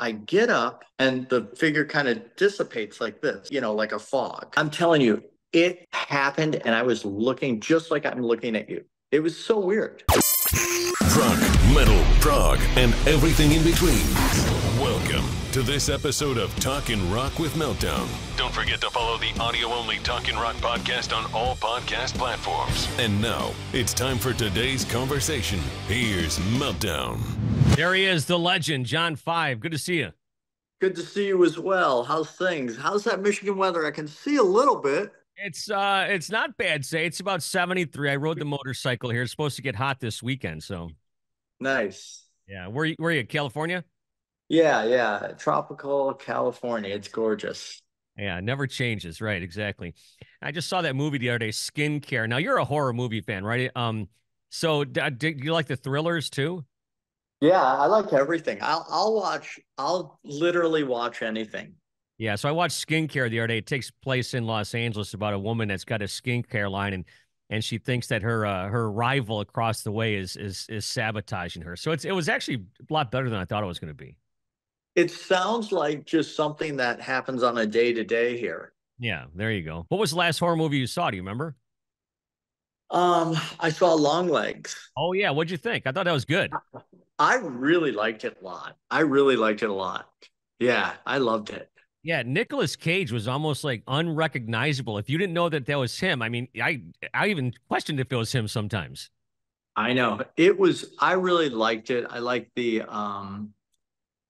I get up and the figure kind of dissipates like this, like a fog. I'm telling you, it happened and I was looking just like I'm looking at you. It was so weird. Rock, metal, prog, and everything in between. Welcome to this episode of Talkin Rock with Meltdown. Don't forget to follow the audio-only Talkin Rock podcast on all podcast platforms. And now, it's time for today's conversation. Here's Meltdown. There he is, the legend, John 5. Good to see you. Good to see you as well. How's things? How's that Michigan weather? I can see a little bit. It's not bad, say. It's about 73. I rode the motorcycle here. It's supposed to get hot this weekend, so. Nice. Yeah, where you, California? Yeah. Tropical California. It's gorgeous. Yeah, it never changes. Right, exactly. I just saw that movie the other day, Skincare. Now, you're a horror movie fan, right? So do you like the thrillers too? Yeah, I like everything. I'll literally watch anything. Yeah, so I watched Skincare the other day. It takes place in Los Angeles about a woman that's got a skincare line, and she thinks that her rival across the way is sabotaging her. So it was actually a lot better than I thought it was going to be. It sounds like just something that happens on a day-to-day here. Yeah, there you go. What was the last horror movie you saw? Do you remember? I saw Longlegs. Oh yeah, what'd you think? I thought that was good. I really liked it a lot. Yeah, I loved it. Yeah, Nicolas Cage was almost like unrecognizable. If you didn't know that was him, I mean, I even questioned if it was him sometimes. I know. I really liked it. I liked the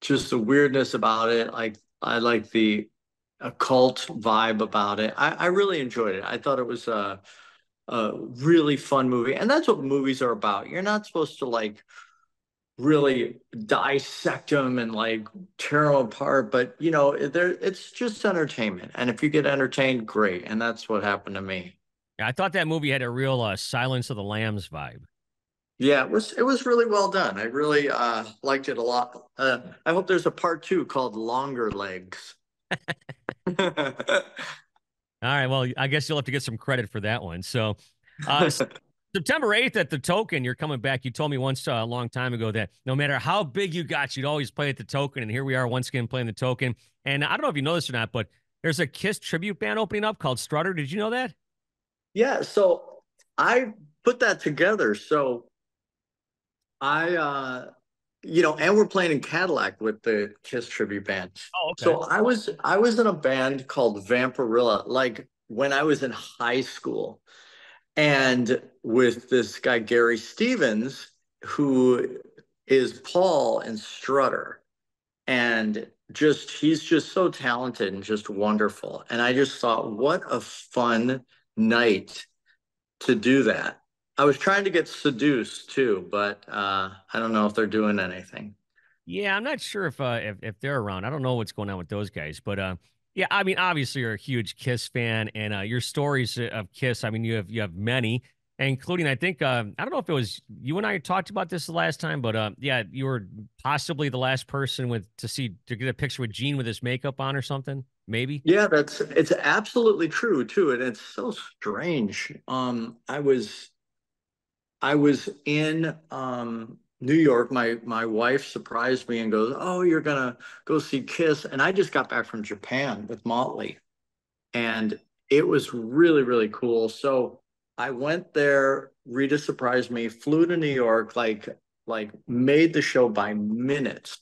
just the weirdness about it. I like the occult vibe about it. I really enjoyed it. I thought it was a really fun movie. And that's what movies are about. You're not supposed to really dissect them and tear them apart, but it's just entertainment. And if you get entertained, great. And that's what happened to me. Yeah, I thought that movie had a real Silence of the Lambs vibe. Yeah, it was really well done. I really liked it a lot. I hope there's a part 2 called Longer Legs. All right, well, I guess you'll have to get some credit for that one. So, September 8th at the Token, you're coming back. You told me once a long time ago that no matter how big you got, you'd always play at the Token. And here we are once again playing the Token. And I don't know if you know this or not, but there's a Kiss tribute band opening up called Strutter. Did you know that? Yeah, so I put that together. So and we're playing in Cadillac with the Kiss tribute band. Oh, okay. So I was in a band called Vampirilla, when I was in high school. And with this guy, Gary Stevens, who is Paul and Strutter. And he's just so talented and just wonderful. And I just thought, what a fun night to do that. I was trying to get Seduced too, but I don't know if they're doing anything. Yeah, I'm not sure if they're around. I don't know what's going on with those guys, but yeah, I mean, obviously you're a huge Kiss fan, and your stories of Kiss, I mean, you have many, including I think I don't know if it was you and I talked about this the last time, but yeah, you were possibly the last person to get a picture with Gene with his makeup on or something, maybe. Yeah, it's absolutely true too, and it's so strange. I was in New York. My wife surprised me and goes, "Oh, you're gonna go see Kiss?" And I just got back from Japan with Motley, and it was really, really cool. So I went there. Rita surprised me. Flew to New York. Made the show by minutes,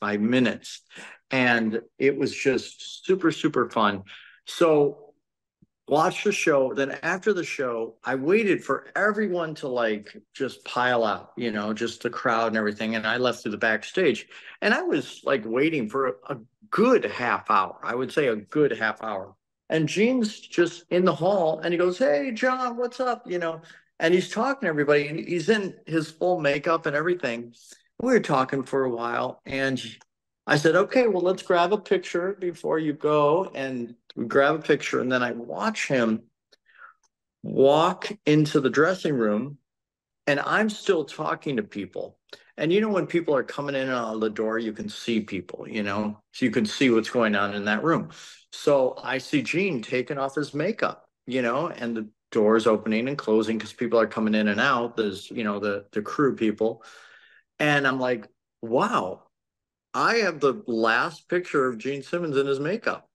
and it was just super, super fun. So watched the show. Then after the show, I waited for everyone to just pile out, just the crowd and everything. And I left through the backstage, and I was waiting for a good half hour. I would say a good half hour. And Gene's just in the hall, and he goes, "Hey, John, what's up?" And he's talking to everybody, and he's in his full makeup and everything. We were talking for a while, and I said, "Okay, well, let's grab a picture before you go." And we grab a picture, and then I watch him walk into the dressing room, and I'm still talking to people. And when people are coming in and out of the door, you can see people, so you can see what's going on in that room. So I see Gene taking off his makeup, and the doors opening and closing because people are coming in and out. There's, the Crue people. And I'm like, wow. I have the last picture of Gene Simmons in his makeup.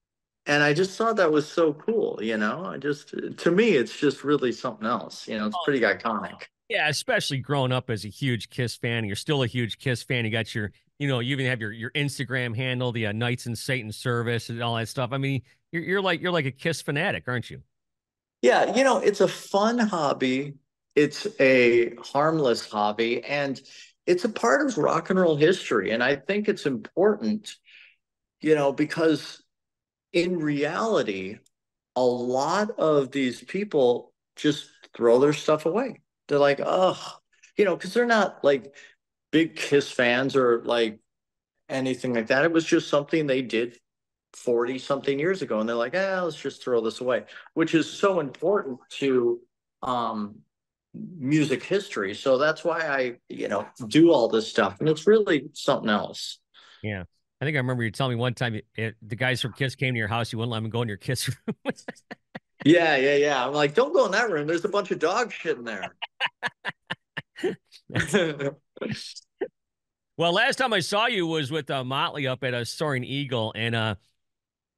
And I just thought that was so cool, you know. I just to me, it's just really something else. You know, it's pretty iconic. Yeah, especially growing up as a huge Kiss fan. You're still a huge Kiss fan. You got your, you even have your Instagram handle, the Knights in Satan service and all that stuff. I mean, you're like a Kiss fanatic, aren't you? Yeah, you know, it's a fun hobby. It's a harmless hobby, and it's a part of rock and roll history. And I think it's important, you know, because in reality, a lot of these people just throw their stuff away. They're like, oh, you know, because they're not like big Kiss fans or like anything like that. It was just something they did 40 something years ago. And they're like, let's just throw this away, which is so important to um, music history. So that's why I, you know, do all this stuff. And it's really something else. Yeah. I think I remember you telling me one time the guys from Kiss came to your house. You wouldn't let them go in your Kiss room. Yeah, yeah, yeah. I'm like, don't go in that room. There's a bunch of dog shit in there. Well, last time I saw you was with Motley up at a Soaring Eagle, and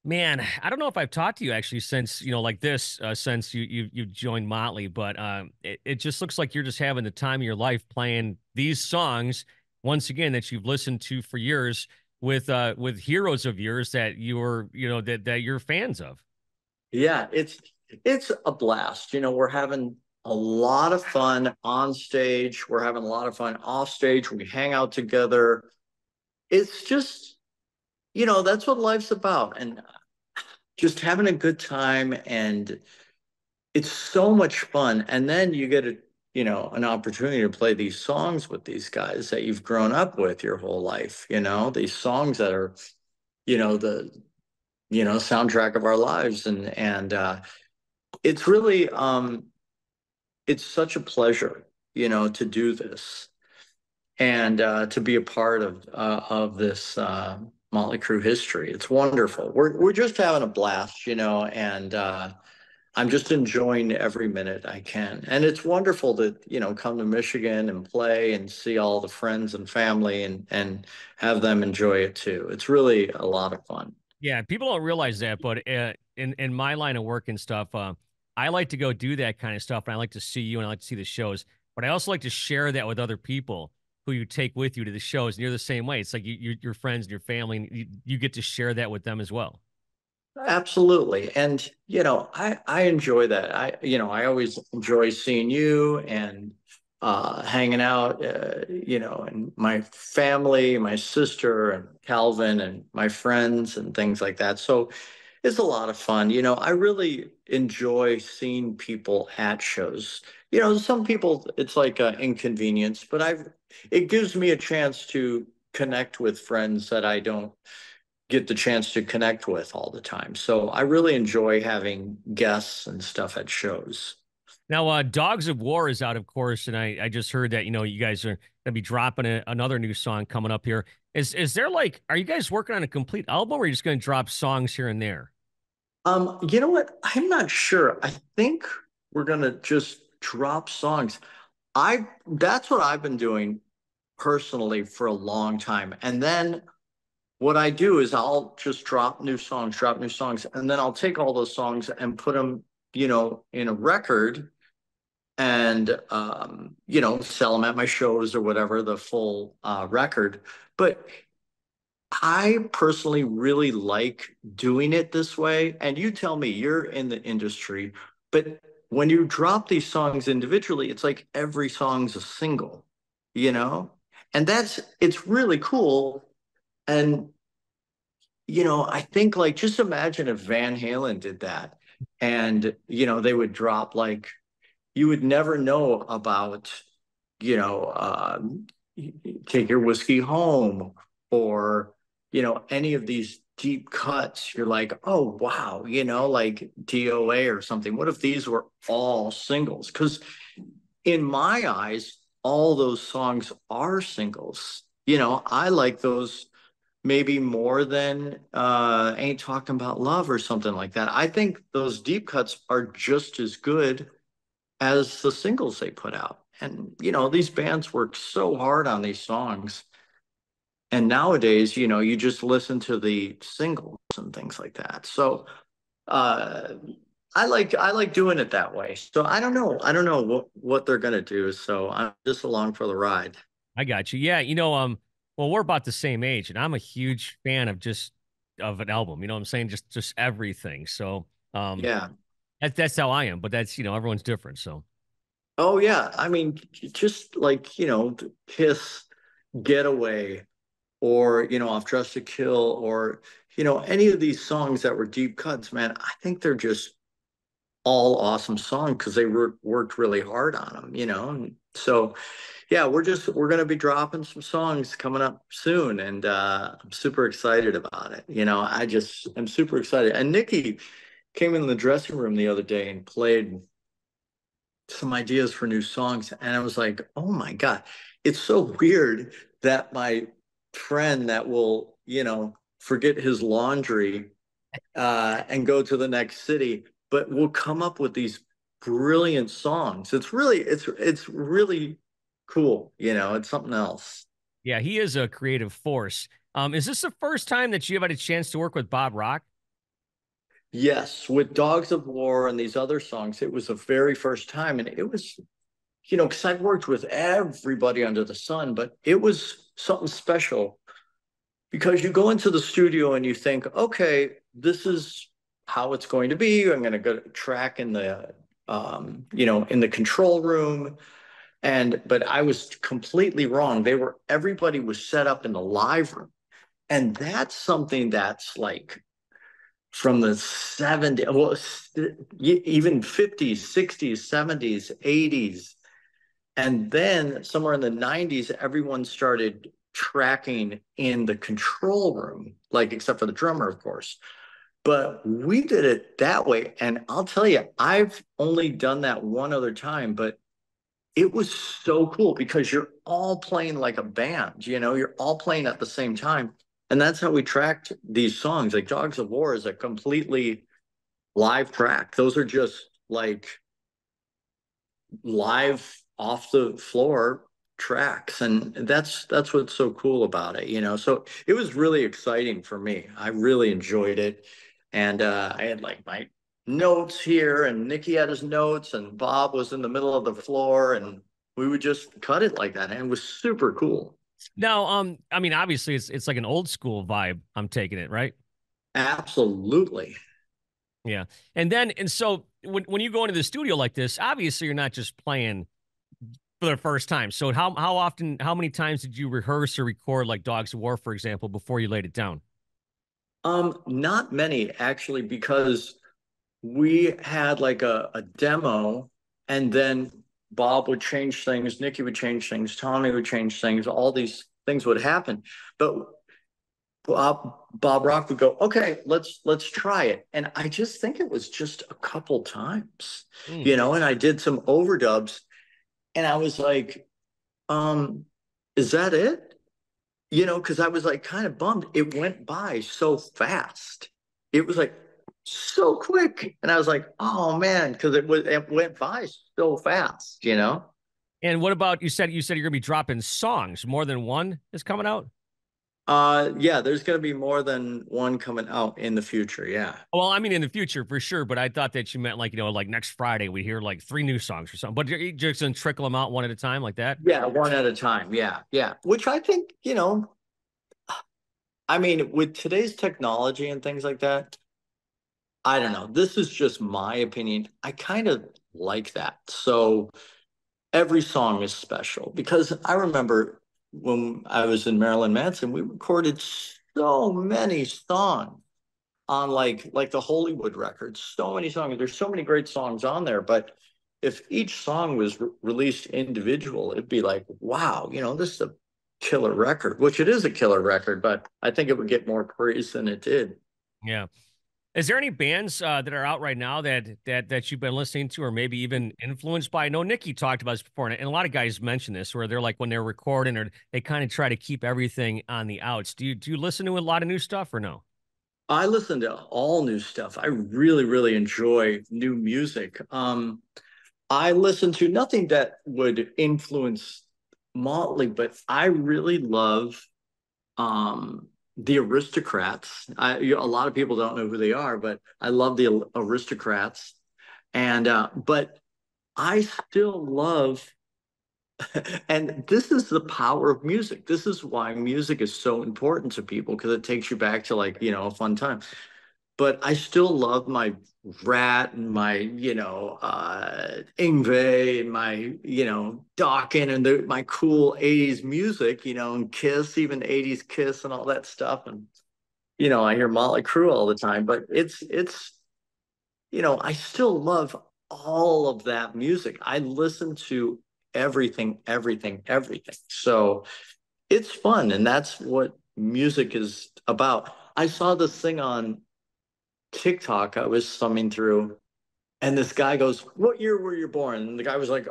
man, I don't know if I've talked to you actually since like this since you joined Motley, but it just looks like you're just having the time of your life playing these songs once again that you've listened to for years with heroes of yours that you're that you're fans of. Yeah, it's a blast. You know, we're having a lot of fun on stage. We're having a lot of fun off stage. We hang out together. It's just, you know, that's what life's about. And just having a good time, and it's so much fun. And then you get an opportunity to play these songs with these guys that you've grown up with your whole life, you know, these songs that are, the soundtrack of our lives. And it's really it's such a pleasure, you know, to do this, and to be a part of this Motley Crue history. It's wonderful. We're just having a blast, you know, and I'm just enjoying every minute I can. And it's wonderful to, you know, come to Michigan and play and see all the friends and family, and have them enjoy it too. It's really a lot of fun. Yeah, people don't realize that, but in my line of work and stuff, I like to go do that kind of stuff, and I like to see you, and I like to see the shows. But I also like to share that with other people who you take with you to the shows, and you're the same way. It's like your friends and your family, and you get to share that with them as well. Absolutely. And, you know, I enjoy that. I always enjoy seeing you and hanging out, and my family, my sister and Calvin and my friends and things like that. So it's a lot of fun. You know, I really enjoy seeing people at shows. You know, some people it's like an inconvenience, but it gives me a chance to connect with friends that I don't get the chance to connect with all the time. So I really enjoy having guests and stuff at shows. Now, Dogs of War is out, of course, and I just heard that you guys are gonna be dropping another new song coming up here. Is there like, are you guys working on a complete album, or are you just gonna drop songs here and there? You know what? I'm not sure. I think we're gonna just drop songs. That's what I've been doing personally for a long time. And then what I do is I'll just drop new songs, and then I'll take all those songs and put them, you know, in a record, and sell them at my shows or whatever, the full record. But I personally really like doing it this way. And you tell me, you're in the industry, but when you drop these songs individually, it's like every song's a single, you know? And it's really cool. And, you know, I think like just imagine if Van Halen did that, and, you know, they would drop like, you would never know about, you know, Take Your Whiskey Home, or, you know, any of these deep cuts. You're like, oh, wow, you know, like DOA or something. What if these were all singles? Because in my eyes, all those songs are singles. You know, I like those maybe more than Ain't Talking About Love or something like that. I think those deep cuts are just as good as the singles they put out. And, you know, these bands work so hard on these songs. And nowadays, you just listen to the singles and things like that. So uh, I like doing it that way. So I don't know what they're gonna do. So I'm just along for the ride. I got you. Yeah, well, we're about the same age, and I'm a huge fan of just of an album. You know what I'm saying? Just everything. So Yeah. that's how I am. But that's everyone's different. So Oh yeah. I mean, just like, Kiss, Getaway, or Off Dressed to Kill, or any of these songs that were deep cuts, man, I think they're just all awesome songs because they worked really hard on them. And so yeah, we're gonna be dropping some songs coming up soon, and I'm super excited about it. I'm super excited. And Nikki came in the dressing room the other day and played some ideas for new songs, and I was like, oh my God, it's so weird that my friend that will, forget his laundry and go to the next city, but will come up with these brilliant songs. It's really cool. It's something else. yeah, he is a creative force. Is this the first time that you've had a chance to work with Bob Rock? Yes, with Dogs of War and these other songs, it was the very first time, and it was, because I've worked with everybody under the sun, but it was something special because you go into the studio and you think, okay, this is how it's going to be. I'm going to go track in the control room. But I was completely wrong. Everybody was set up in the live room. And that's something that's like from the 70s, well, even 50s, 60s, 70s, 80s. And then somewhere in the 90s, everyone started tracking in the control room, like except for the drummer, of course. But we did it that way. And I'll tell you, I've only done that one other time, but it was so cool because you're all playing like a band, you're all playing at the same time. And that's how we tracked these songs. Like Dogs of War is a completely live track. Those are just like live off the floor tracks, and that's what's so cool about it. So it was really exciting for me. I really enjoyed it, and I had like my notes here, and Nicky had his notes, and Bob was in the middle of the floor, and we would just cut it like that, and it was super cool. Now, I mean, obviously, it's like an old school vibe. I'm taking it, right? Absolutely. Yeah. And so when you go into the studio like this, obviously you're not just playing for the first time. So how often, how many times did you rehearse or record like Dogs of War, for example, before you laid it down? Not many actually, because we had like a demo, and then Bob would change things, Nikki would change things, Tommy would change things, all these things would happen. But Bob Rock would go, okay, let's try it. And I just think it was just a couple times, Mm. and I did some overdubs, and I was like, is that it? Because I was like kind of bummed. It went by so fast. It was like so quick. And I was like, oh man, because it went by so fast. And what about you said you're gonna be dropping songs. More than one is coming out? Yeah, there's gonna be more than one coming out in the future. Yeah. Well, I mean in the future for sure, but I thought that you meant like, like next Friday we hear like three new songs or something. But you just gonna trickle them out one at a time like that? Yeah, one at a time. Yeah, yeah. Which I think, I mean, with today's technology and things like that, I don't know. This is just my opinion. I kind of like that. So every song is special because I remember when I was in Marilyn Manson, we recorded so many songs on like the Hollywood records, so many songs. There's so many great songs on there, but if each song was released individual, it'd be like, wow, this is a killer record, which it is a killer record, but I think it would get more praise than it did. Yeah. Is there any bands that are out right now that you've been listening to, or maybe even influenced by? I know Nikki talked about this before, and a lot of guys mention this, where they're like when they're recording, or they kind of try to keep everything on the outs. Do you listen to a lot of new stuff or no? I listen to all new stuff. I really, really enjoy new music. I listen to nothing that would influence Motley, but I really love the Aristocrats. A lot of people don't know who they are, but I love the Aristocrats. And but I still love, and this is the power of music. This is why music is so important to people because it takes you back to like, a fun time. But I still love my Rat and my, Ingve and my, Dawkins and my cool 80s music, and Kiss, even 80s Kiss and all that stuff. And, I hear Motley Crue all the time, but I still love all of that music. I listen to everything, everything, everything. So it's fun. And that's what music is about. I saw this thing on TikTok I was thumbing through, and this guy goes, "What year were you born?" And the guy was like,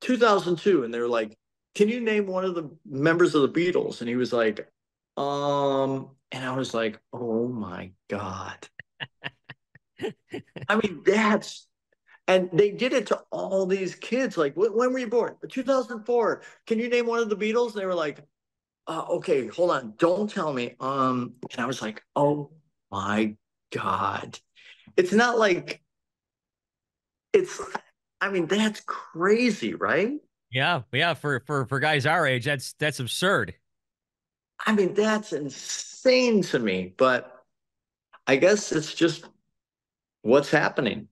2002. And they were like, "Can you name one of the members of the Beatles?" And he was like, and I was like, "Oh my God." I mean, and they did it to all these kids. Like, when were you born? 2004. Can you name one of the Beatles? And they were like, okay, hold on. Don't tell me. And I was like, oh my God. It's not like it's, I mean, that's crazy, right? Yeah, yeah. For guys our age, that's absurd. I mean, that's insane to me, but I guess it's just what's happening,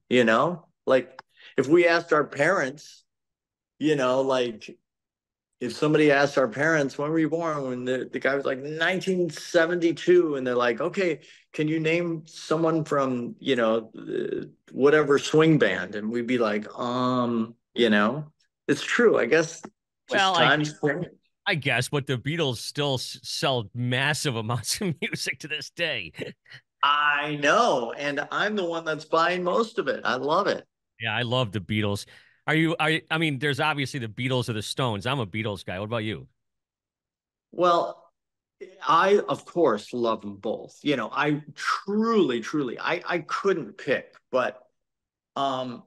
Like if we asked our parents, like if somebody asked our parents, when were you born? When the guy was like 1972, and they're like, okay, can you name someone from, whatever swing band? And we'd be like, it's true. I guess just Well, I times. I guess, but the Beatles still sell massive amounts of music to this day. I know. And I'm the one that's buying most of it. I love it. Yeah, I love the Beatles. I mean, there's obviously the Beatles or the Stones. I'm a Beatles guy. What about you? Well, I, of course, love them both. I truly, truly, I couldn't pick, but um,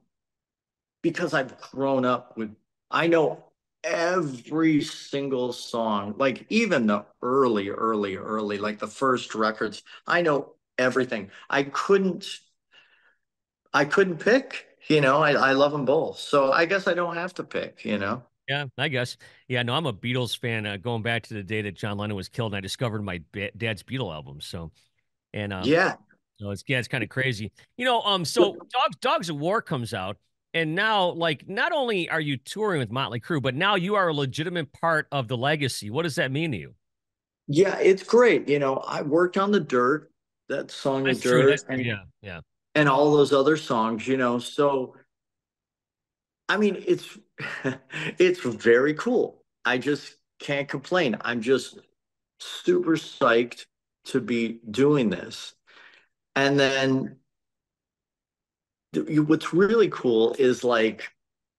because I've grown up with, I know every single song, like even the early, early, early, like the first records, I know everything. I couldn't pick, I love them both. So I guess I don't have to pick. Yeah, I guess. Yeah, no, I'm a Beatles fan. Going back to the day that John Lennon was killed, and I discovered my dad's Beatle album. So, and Yeah. so it's kind of crazy. So Dogs of War comes out, and now like not only are you touring with Motley Crue, but now you are a legitimate part of the legacy. What does that mean to you? Yeah, it's great. I worked on the Dirt, that song, The That's true. Dirt, That's and yeah, yeah. and all those other songs. So I mean, it's it's very cool. I just can't complain. I'm just super psyched to be doing this. And then what's really cool is like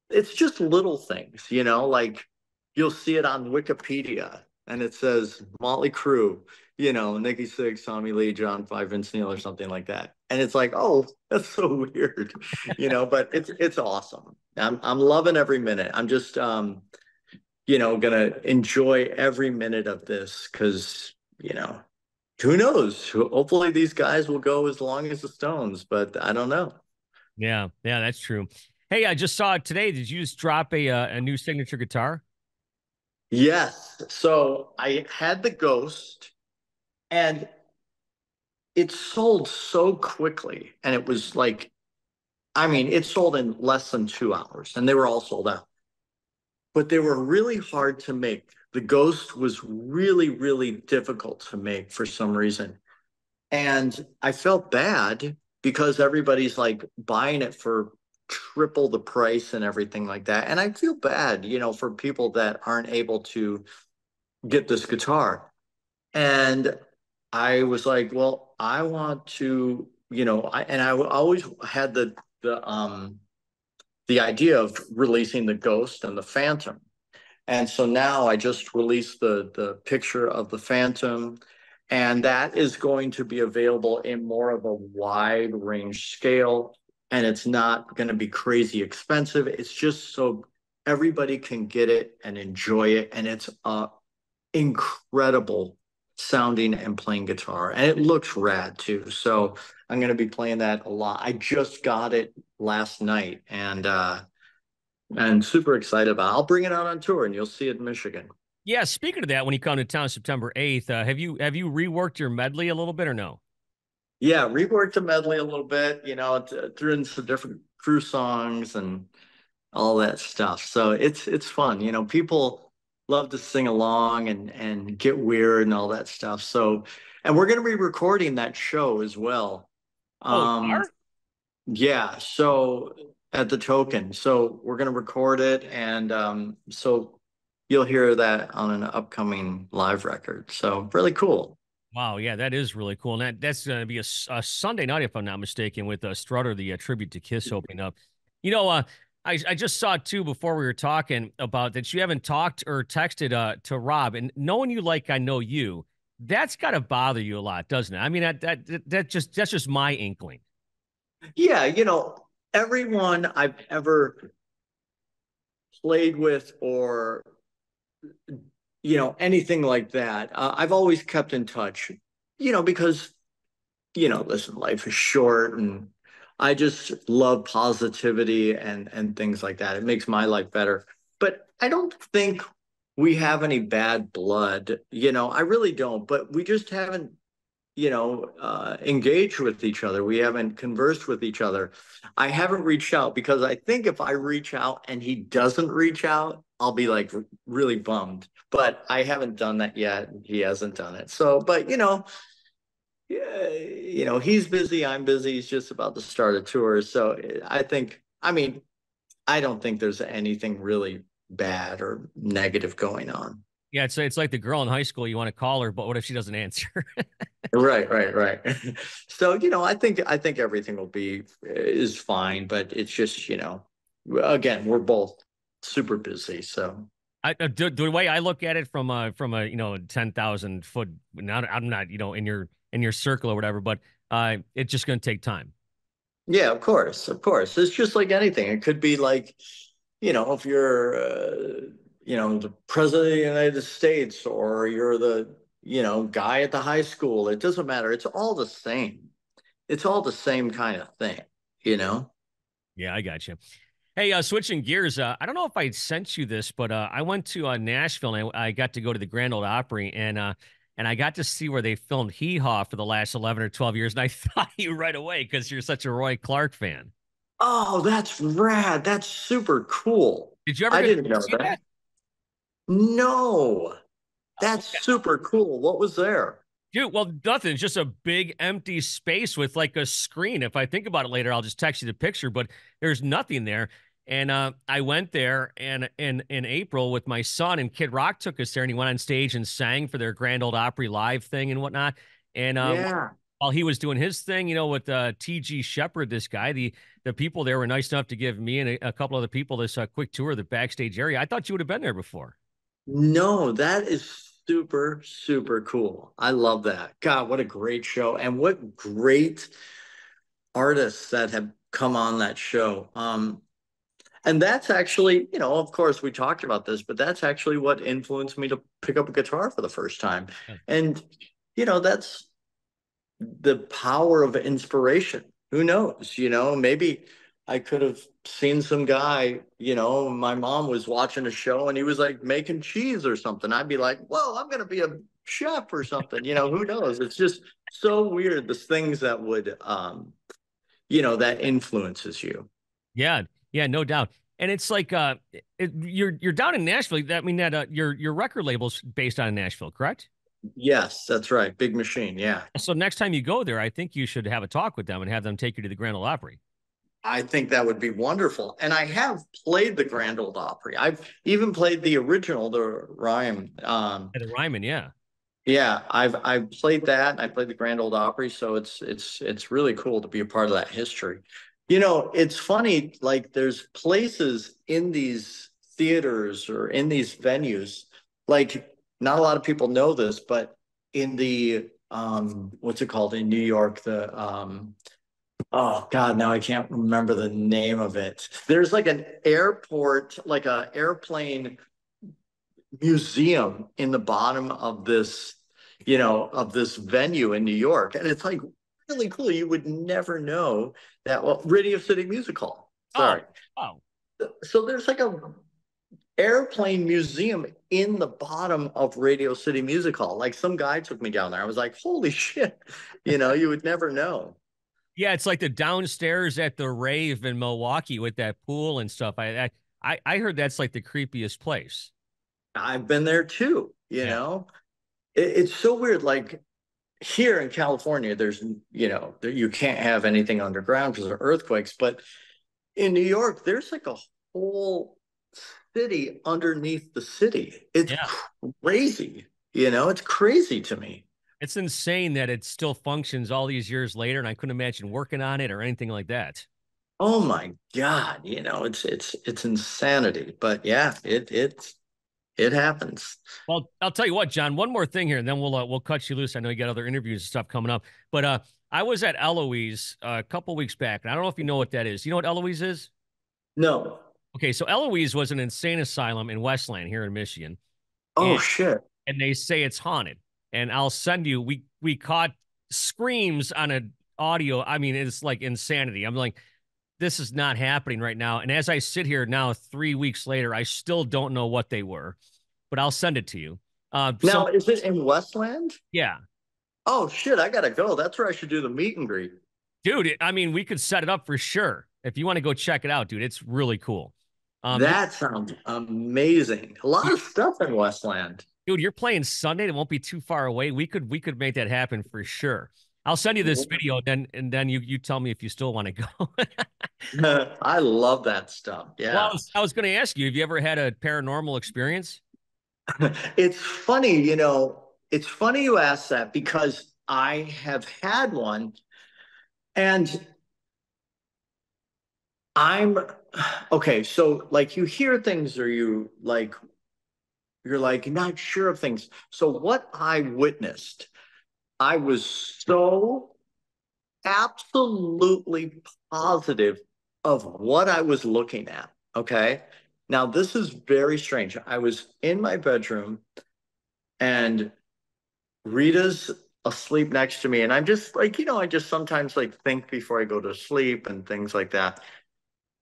it's just little things, like you'll see it on Wikipedia and it says Motley Crue, Nikki Sixx, Tommy Lee, John Five, Vince Neil, or something like that. And it's like, oh, that's so weird, but it's awesome. I'm loving every minute. I'm just gonna enjoy every minute of this because, who knows? Hopefully these guys will go as long as the Stones, but I don't know. Yeah, yeah, that's true. Hey, I just saw it today. Did you just drop a new signature guitar? Yes. So I had the Ghost and it sold so quickly. And it was like, I mean, it sold in less than 2 hours and they were all sold out. But they were really hard to make. The Ghost was really, really difficult to make for some reason. And I felt bad because everybody's like buying it for triple the price and everything like that. And I feel bad, for people that aren't able to get this guitar. And I was like, well, I want to, I always had the idea of releasing the Ghost and the Phantom. And so now I just released the picture of the Phantom, and that is going to be available in more of a wide range scale. And it's not going to be crazy expensive. It's just so everybody can get it and enjoy it. And it's incredible sounding and playing guitar. And it looks rad too. So I'm going to be playing that a lot. I just got it last night and super excited about it. I'll bring it out on tour and you'll see it in Michigan. Yeah, speaking of that, when you come to town September 8th, have you reworked your medley a little bit or no? Yeah, reworked the medley a little bit, threw in some different Crue songs and all that stuff. So it's fun. People love to sing along and get weird and all that stuff. So, and we're going to be recording that show as well. Oh, you Um, are? yeah, so at the Token. So we're going to record it and so you'll hear that on an upcoming live record. So really cool. Wow, yeah, that is really cool. And that's going to be a Sunday night, if I'm not mistaken, with Strutter, the tribute to Kiss opening up. You know, I just saw too before we were talking about that you haven't talked or texted to Rob, and knowing you like I know you, that's got to bother you a lot, doesn't it? I mean, that's just my inkling. Yeah, everyone I've ever played with or anything like that. I've always kept in touch, because, listen, life is short and I just love positivity and things like that. It makes my life better. But I don't think we have any bad blood, I really don't, but we just haven't engaged with each other. We haven't conversed with each other. I haven't reached out because I think if I reach out and he doesn't reach out, I'll be like really bummed. But I haven't done that yet. He hasn't done it. So, but yeah, he's busy. I'm busy. He's just about to start a tour. So I mean, I don't think there's anything really bad or negative going on. Yeah, it's like the girl in high school. You want to call her, but what if she doesn't answer? Right, right, right. So, I think everything is fine, but it's just, again, we're both super busy. So, The way I look at it from a 10,000 foot. Not I'm not in your circle or whatever, but it's just going to take time. yeah, of course, of course. It's just like anything. It could be like, if you're, the president of the United States or you're the, guy at the high school. It doesn't matter. It's all the same. It's all the same kind of thing, you know? Yeah, I got you. Hey, switching gears, I don't know if I sent you this, but I went to Nashville and I got to go to the Grand Ole Opry and I got to see where they filmed Hee Haw for the last 11 or 12 years. And I thought you right away because you're such a Roy Clark fan. Oh, that's rad. That's super cool. Did you ever I get didn't to know see that. that? No, that's super cool. What was there? Dude, well, nothing. It's just a big empty space with like a screen. If I think about it later, I'll just text you the picture, but there's nothing there. And I went there and in April with my son, and Kid Rock took us there, and he went on stage and sang for their Grand Ole Opry live thing and whatnot. And Yeah. while he was doing his thing, with T.G. Shepherd, this guy, the people there were nice enough to give me and a couple other people this quick tour of the backstage area. I thought you would have been there before. No, that is super, super cool. I love that. God, what a great show. And what great artists that have come on that show. And that's actually, of course, we talked about this, but that's actually what influenced me to pick up a guitar for the first time. Yeah. And, that's the power of inspiration. Who knows? Maybe I could have seen some guy, my mom was watching a show and he was like making cheese or something. I'd be like, whoa, I'm going to be a chef or something. Who knows? It's just so weird. The things that would, that influences you. Yeah, yeah, no doubt. And it's like you're down in Nashville. That mean that your record label's based out of Nashville, correct? Yes, that's right. Big Machine. Yeah. So next time you go there, I think you should have a talk with them and have them take you to the Grand Ole Opry. I think that would be wonderful. And I have played the Grand Ole Opry. I've even played the original, the Rhyme. At the Ryman, yeah. Yeah, I've played that. And I played the Grand Ole Opry, so it's really cool to be a part of that history. It's funny, like there's places in these theaters or in these venues, like not a lot of people know this, but in the what's it called in New York, the oh God, now I can't remember the name of it. There's like an airport, like a airplane museum in the bottom of this of this venue in New York. And it's like really cool. You would never know that. Well, Radio City Music Hall. Oh, Sorry. oh, So there's like a airplane museum in the bottom of Radio City Music Hall. Like some guy took me down there. I was like, holy shit. You would never know. yeah. It's like the downstairs at the rave in Milwaukee with that pool and stuff. I heard that's like the creepiest place. I've been there too, Yeah. It's so weird. Like here in California, there's, you can't have anything underground because of earthquakes. But in New York, there's like a whole city underneath the city. It's Yeah. crazy. It's crazy to me. It's insane that it still functions all these years later, and I couldn't imagine working on it or anything like that. Oh my God, it's insanity. But yeah, it happens. Well, I'll tell you what, John, one more thing here, and then we'll cut you loose. I know you got other interviews and stuff coming up. But I was at Eloise a couple weeks back, and I don't know if you know what that is. You know what Eloise is? No. Okay, so Eloise was an insane asylum in Westland here in Michigan. Oh And shit. and they say it's haunted. And I'll send you, we caught screams on an audio. I mean, it's like insanity. I'm like, this is not happening right now. And as I sit here now, 3 weeks later, I still don't know what they were, but I'll send it to you. Now, is it in Westland? Yeah, Oh shit, I gotta go. That's where I should do the meet and greet. dude. I mean, we could set it up for sure if you want to go check it out, dude. It's really cool. Um, That sounds amazing. A lot of stuff in Westland. dude, you're playing Sunday. It won't be too far away. We could make that happen for sure. I'll send you this video, then you tell me if you still want to go. I love that stuff. Well, I Yeah. was, I was going to ask you, have you ever had a paranormal experience? It's funny, it's funny you ask that because I have had one and I'm okay. So like you hear things or you're like not sure of things. So what I witnessed, I was so absolutely positive of what I was looking at. Okay. Now, this is very strange. I was in my bedroom and Rita's asleep next to me. And I'm just like, I just sometimes like think before I go to sleep and things like that.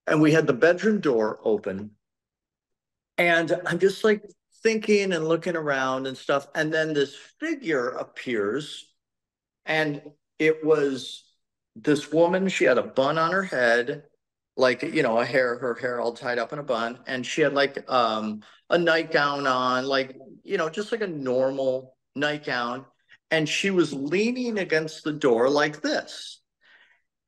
And we had the bedroom door open. And I'm just like thinking and looking around and stuff. And then this figure appears. And it was this woman. She had a bun on her head, like, her hair all tied up in a bun. And she had like a nightgown on, like, just like a normal nightgown. And she was leaning against the door like this.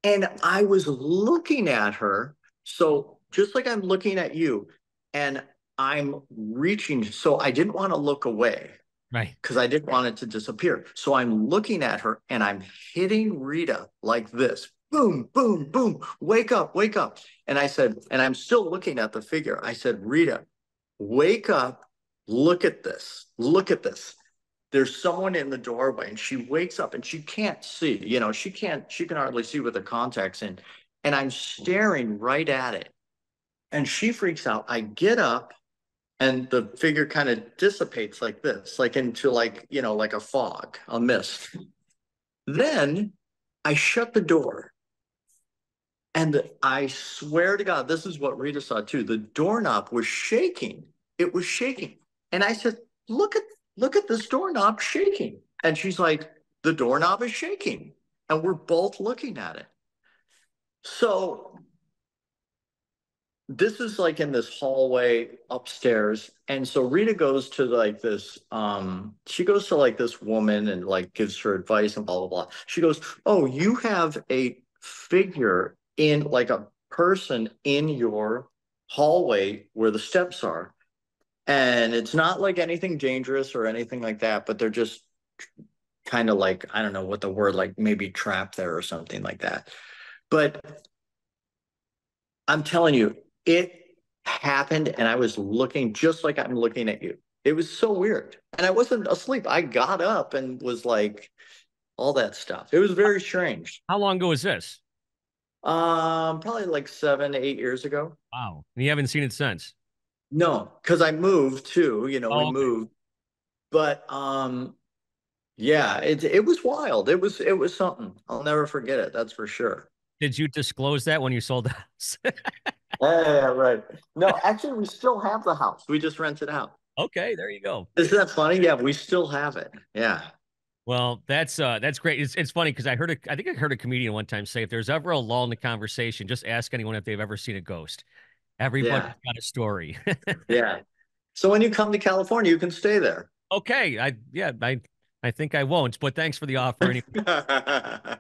And I was looking at her. So just like I'm looking at you, and I'm reaching. So I didn't want to look away Right. because I didn't want it to disappear. So I'm looking at her and I'm hitting Rita like this. Boom, boom, boom. Wake up, wake up. And I said, and I'm still looking at the figure. I said, Rita, wake up. Look at this. Look at this. There's someone in the doorway and she wakes up and she can't see, she can hardly see with the contacts in. And I'm staring right at it. And she freaks out. I get up and the figure kind of dissipates like this, like into like a fog, a mist. Then I shut the door. And I swear to God, this is what Rita saw too. The doorknob was shaking. It was shaking. And I said, look at this doorknob shaking. And she's like, the doorknob is shaking. And we're both looking at it. So this is like in this hallway upstairs. And so Rita goes to like this, she goes to like this woman and like gives her advice and blah, blah, blah. She goes, oh, you have a figure in like a person in your hallway where the steps are. And it's not like anything dangerous or anything like that, but they're just kind of like, I don't know what the word, like maybe trapped there or something like that. But I'm telling you, it happened and I was looking just like I'm looking at you. It was so weird. And I wasn't asleep. I got up and was like all that stuff. It was very strange. How long ago was this? Probably like 7, 8 years ago. Wow. And you haven't seen it since. No, because I moved too, we Oh, okay. moved. But Yeah, it was wild. It was something. I'll never forget it. That's for sure. Did you disclose that when you sold the house? Yeah, right. No, actually, we still have the house. We just rent it out. Okay, there you go. Isn't that funny? Yeah, we still have it. Yeah. Well, that's great. It's funny because I think I heard a comedian one time say if there's ever a lull in the conversation, just ask anyone if they've ever seen a ghost. Everybody's Yeah. got a story. Yeah. So when you come to California, you can stay there. Okay, I think I won't, but thanks for the offer anyway.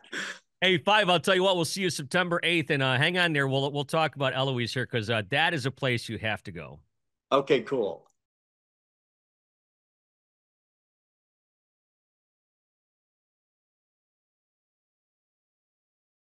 Hey, Five, I'll tell you what, we'll see you September 8th, and hang on there. We'll talk about Eloise here because that is a place you have to go. Okay, cool.